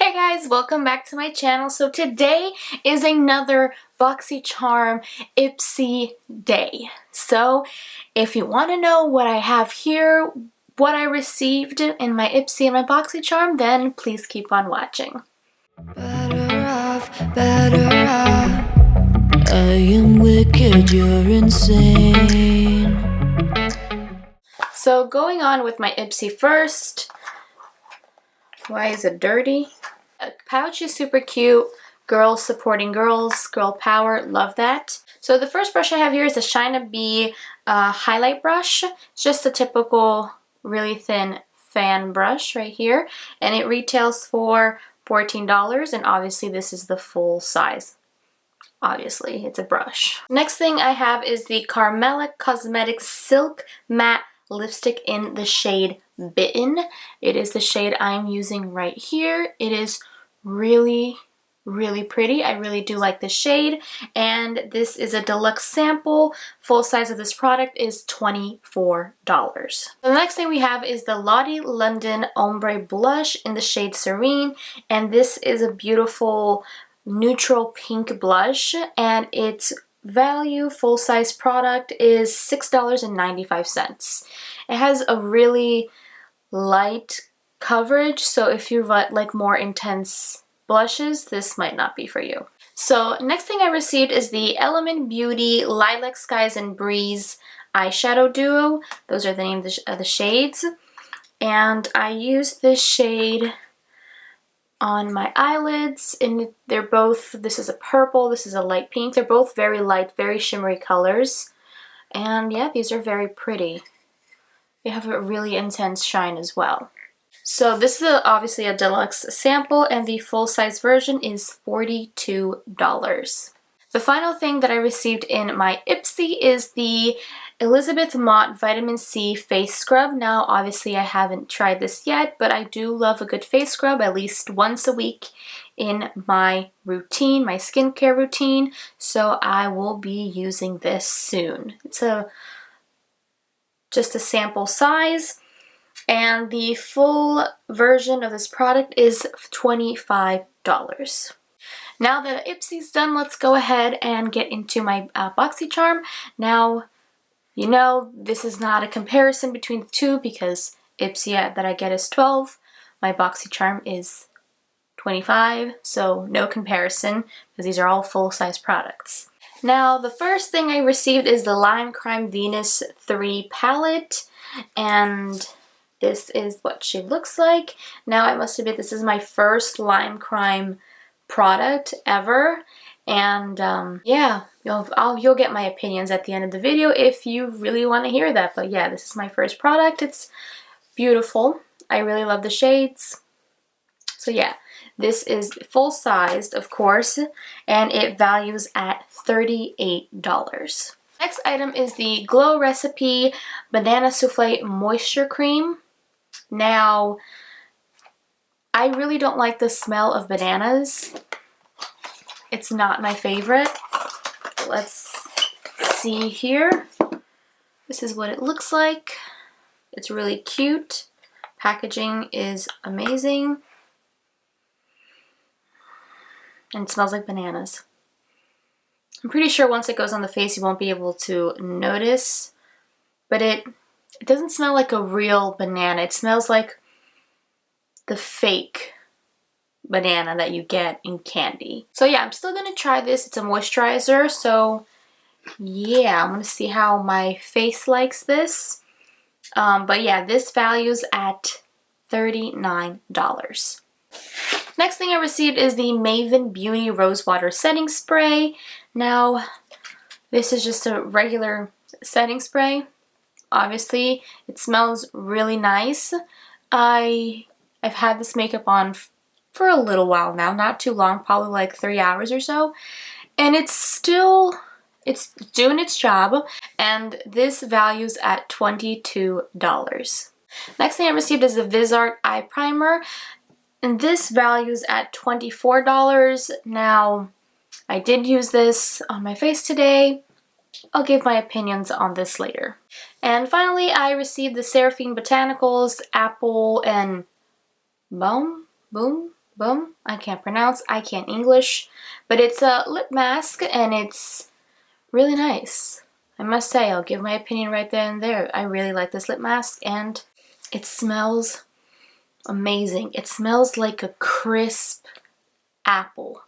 Hey guys, welcome back to my channel. So today is another Boxycharm Ipsy day. So if you want to know what I have here, what I received in my Ipsy and my Boxycharm, then please keep on watching. Better off, I am wicked, you're insane. So going on with my Ipsy first. Why is it dirty? A pouch is super cute. Girls supporting girls, girl power, love that. So the first brush I have here is the Shine Bee highlight brush. It's just a typical really thin fan brush right here, and it retails for $14, and obviously this is the full size. Obviously, it's a brush. Next thing I have is the Carmela Cosmetics Silk Matte Lipstick in the shade Bitten. It is the shade I'm using right here. It is really pretty. I really do like the shade, and this is a deluxe sample. Full size of this product is $24. The next thing we have is the Lottie London Ombre Blush in the shade Serene, and this is a beautiful neutral pink blush, and its value full size product is $6.95. It has a really light coverage, so if you like more intense blushes, this might not be for you. So next thing I received is the Element Beauty Lilac Skies and Breeze eyeshadow duo. Those are the names of the shades, and I used this shade on my eyelids, and they're both, this is a purple, this is a light pink. They're both very light, very shimmery colors, and yeah, these are very pretty. They have a really intense shine as well. So this is obviously a deluxe sample, and the full-size version is $42. The final thing that I received in my Ipsy is the Elizabeth Mott Vitamin C Face Scrub. Now, obviously, I haven't tried this yet, but I do love a good face scrub at least once a week in my routine, my skincare routine, so I will be using this soon. It's just a sample size, and the full version of this product is $25. Now that Ipsy's done, let's go ahead and get into my Boxycharm. Now, you know, this is not a comparison between the two because Ipsy that I get is $12, my Boxycharm is $25, so no comparison because these are all full-size products. Now, the first thing I received is the Lime Crime Venus 3 palette, and this is what she looks like. Now, I must admit, this is my first Lime Crime product ever, and yeah, you'll get my opinions at the end of the video if you really want to hear that. But yeah, this is my first product. It's beautiful. I really love the shades. So yeah, this is full-sized, of course, and it values at $38. Next item is the Glow Recipe Banana Souffle Moisture Cream. Now, I really don't like the smell of bananas. It's not my favorite. Let's see here. This is what it looks like. It's really cute. Packaging is amazing. And it smells like bananas. I'm pretty sure once it goes on the face you won't be able to notice, but it doesn't smell like a real banana. It smells like the fake banana that you get in candy. So yeah, I'm still gonna try this. It's a moisturizer, so yeah, I'm gonna see how my face likes this. But yeah, this values at $39. Next thing I received is the Maven Beauty Rosewater Setting Spray. Now, this is just a regular setting spray. Obviously, it smells really nice. I've had this makeup on for a little while now, not too long, probably like 3 hours or so, and it's doing its job, and this values at $22. Next thing I received is the VizArt Eye Primer, and this values at $24. Now, I did use this on my face today. I'll give my opinions on this later. And finally, I received the Seraphine Botanicals Apple and Boom Boom. I can't pronounce, I can't English, but it's a lip mask and it's really nice. I must say, I'll give my opinion right then and there. I really like this lip mask and it smells amazing. It smells like a crisp apple,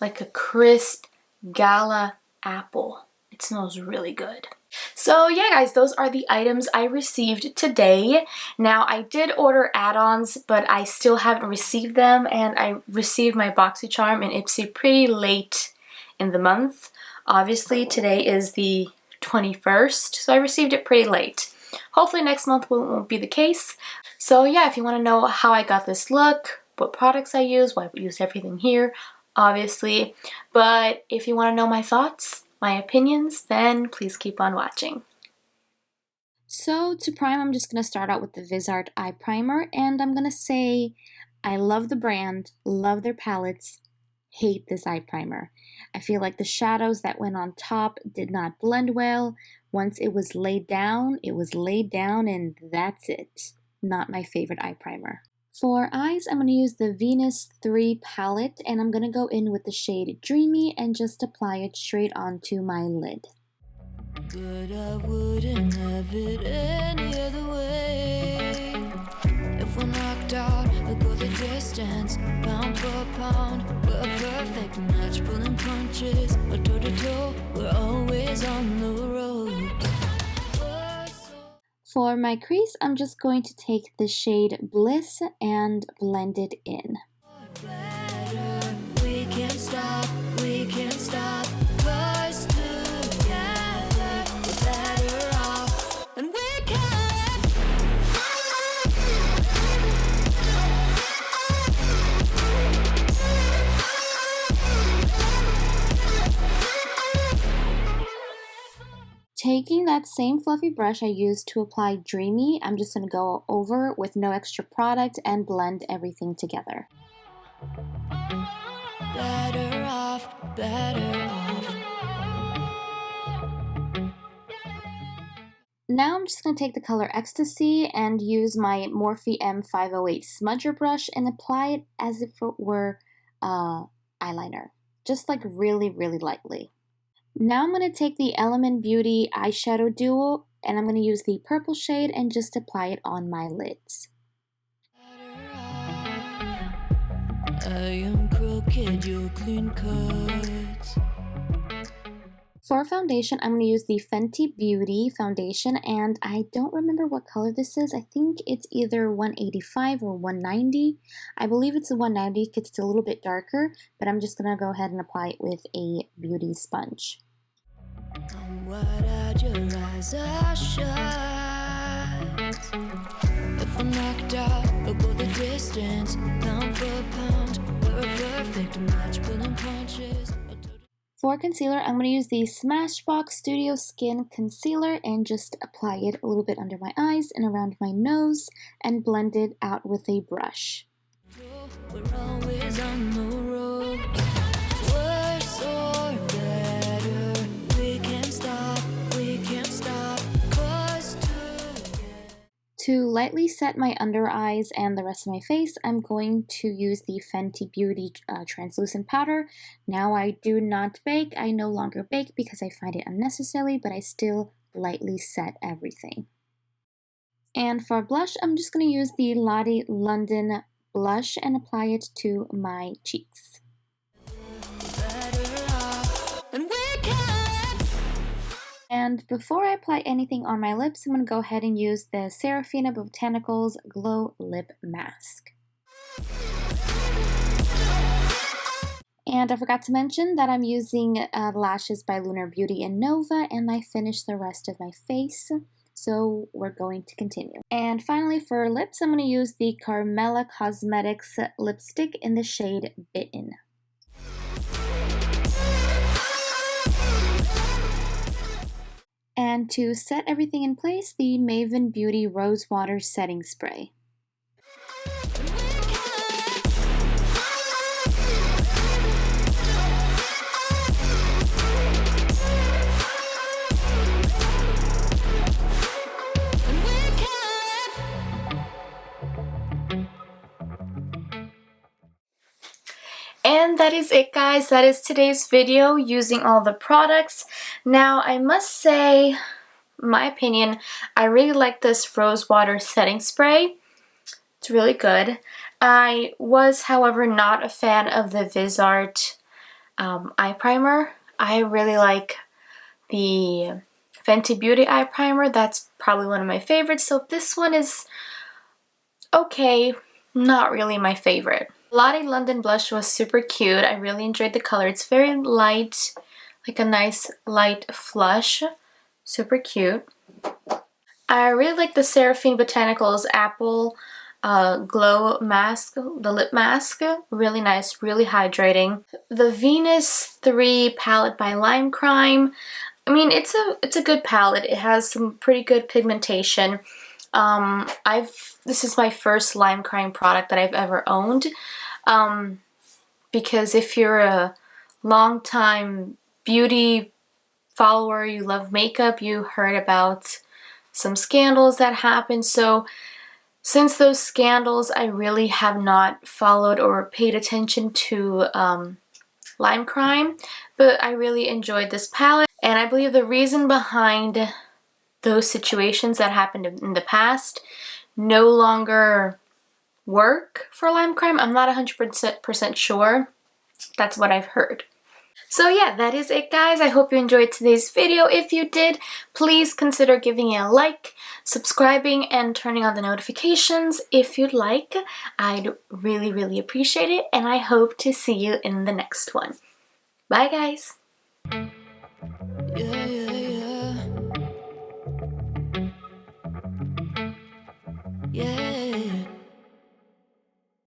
like a crisp gala apple. It smells really good. So yeah guys, those are the items I received today. Now I did order add-ons, but I still haven't received them, and I received my Boxycharm and Ipsy pretty late in the month. Obviously today is the 21st, so I received it pretty late. Hopefully next month won't be the case. So yeah, if you want to know how I got this look, what products I use, well I use everything here, obviously. But if you want to know my thoughts, my opinions, then please keep on watching. So to prime, I'm just going to start out with the VisArt Eye Primer, and I'm going to say I love the brand, love their palettes, hate this eye primer. I feel like the shadows that went on top did not blend well. Once it was laid down, and that's it. Not my favorite eye primer. For eyes, I'm going to use the Venus 3 palette, and I'm going to go in with the shade Dreamy and just apply it straight onto my lid. But I wouldn't have it any other way. If we're knocked out, we'll go the distance, pound for pound. We're a perfect match, pulling punches, or toe to toe, we're always on the road. For my crease, I'm just going to take the shade Bliss and blend it in. We can't stop, cause together we're better off, and we can. Taking that same fluffy brush I used to apply Dreamy, I'm just going to go over with no extra product and blend everything together. Better off. Now I'm just going to take the color Ecstasy and use my Morphe M508 smudger brush and apply it as if it were eyeliner, just like really, really lightly. Now I'm going to take the Element Beauty eyeshadow duo and I'm going to use the purple shade and just apply it on my lids. I am crooked, you're clean cut. For foundation, I'm going to use the Fenty Beauty foundation, and I don't remember what color this is. I think it's either 185 or 190. I believe it's a 190 because it's a little bit darker, but I'm just going to go ahead and apply it with a beauty sponge. If I'm knocked out, we'll go the distance, pound for pound. We're a perfect match, pulling punches. For concealer, I'm going to use the Smashbox Studio Skin Concealer and just apply it a little bit under my eyes and around my nose and blend it out with a brush. We're always on the road. Worse or better, we can't stop, cause to lightly set my under eyes and the rest of my face, I'm going to use the Fenty Beauty translucent powder. Now I do not bake. I no longer bake because I find it unnecessary, but I still lightly set everything. And for blush, I'm just going to use the Lottie London blush and apply it to my cheeks. And before I apply anything on my lips, I'm going to go ahead and use the Serafina Botanicals Glow Lip Mask. And I forgot to mention that I'm using lashes by Lunar Beauty and Nova, and I finished the rest of my face. So we're going to continue. And finally for lips, I'm going to use the Carmella Cosmetics lipstick in the shade Bitten. And to set everything in place, the Maven Beauty Rose Water Setting Spray. And that is it, guys. That is today's video using all the products. Now, I must say, my opinion, I really like this rose water setting spray. It's really good. I was, however, not a fan of the VisArt eye primer. I really like the Fenty Beauty eye primer. That's probably one of my favorites. So this one is okay, not really my favorite. Lottie London blush was super cute. I really enjoyed the color. It's very light, like a nice light flush. Super cute. I really like the Seraphine Botanicals Apple Glow Mask, the lip mask. Really nice, really hydrating. The Venus 3 palette by Lime Crime. I mean, it's a good palette. It has some pretty good pigmentation. This is my first Lime Crime product that I've ever owned. Because if you're a long-time beauty follower, you love makeup, you heard about some scandals that happened. So since those scandals, I really have not followed or paid attention to Lime Crime, but I really enjoyed this palette. And I believe the reason behind those situations that happened in the past no longer work for Lime Crime. I'm not 100% sure. That's what I've heard. So yeah, that is it, guys. I hope you enjoyed today's video. If you did, please consider giving it a like, subscribing, and turning on the notifications if you'd like. I'd really, really appreciate it, and I hope to see you in the next one. Bye, guys.